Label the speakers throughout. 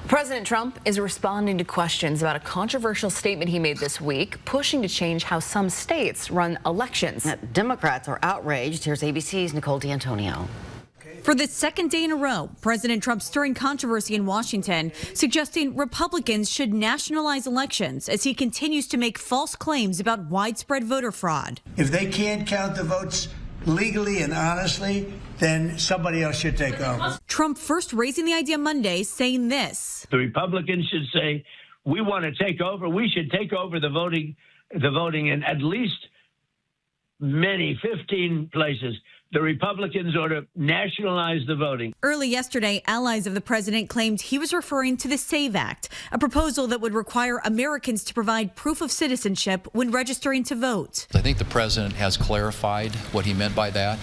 Speaker 1: President Trump is responding to questions about a controversial statement he made this week, pushing to change how some states run elections.
Speaker 2: Democrats are outraged. Here's ABC's Nicole D'Antonio.
Speaker 3: For the second day in a row, President Trump stirring controversy in Washington, suggesting Republicans should nationalize elections as he continues to make false claims about widespread voter fraud.
Speaker 4: If they can't count the votes legally and honestly, then somebody else should take over.
Speaker 3: Trump first raising the idea Monday, saying this.
Speaker 5: The Republicans should say, we want to take over. We should take over the voting in at least 15 places. The Republicans ought to nationalize the voting.
Speaker 3: Early yesterday, allies of the president claimed he was referring to the SAVE Act, a proposal that would require Americans to provide proof of citizenship when registering to vote.
Speaker 6: I think the president has clarified what he meant by that,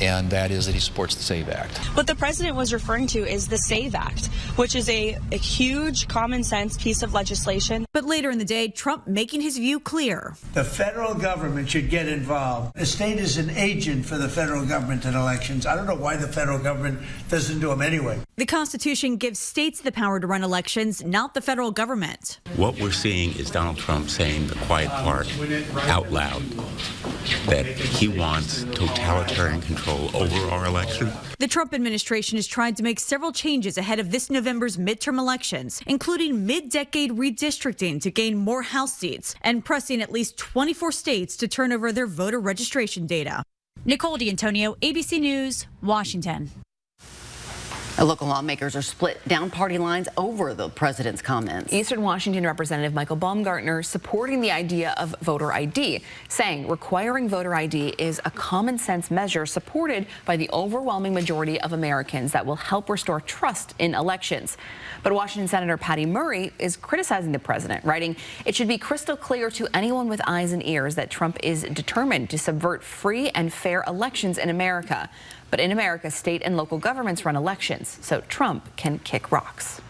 Speaker 6: and that is that he supports the SAVE Act.
Speaker 7: What the president was referring to is the SAVE Act, which is a huge common sense piece of legislation.
Speaker 3: But later in the day, Trump making his view clear.
Speaker 4: The federal government should get involved. The state is an agent for the federal government in elections. I don't know why the federal government doesn't do them anyway.
Speaker 3: The Constitution gives states the power to run elections, not the federal government.
Speaker 8: What we're seeing is Donald Trump saying the quiet part out loud, that he wants totalitarian control over our election.
Speaker 3: The Trump administration has tried to make several changes ahead of this November's midterm elections, including mid-decade redistricting to gain more House seats and pressing at least 24 states to turn over their voter registration data. Nicole D'Antonio, ABC News, Washington.
Speaker 2: Local lawmakers are split down party lines over the president's comments.
Speaker 1: Eastern Washington Representative Michael Baumgartner supporting the idea of voter ID, saying requiring voter ID is a common sense measure supported by the overwhelming majority of Americans that will help restore trust in elections. But Washington Senator Patty Murray is criticizing the president, writing, "It should be crystal clear to anyone with eyes and ears that Trump is determined to subvert free and fair elections in America. But in America, state and local governments run elections, so Trump can kick rocks."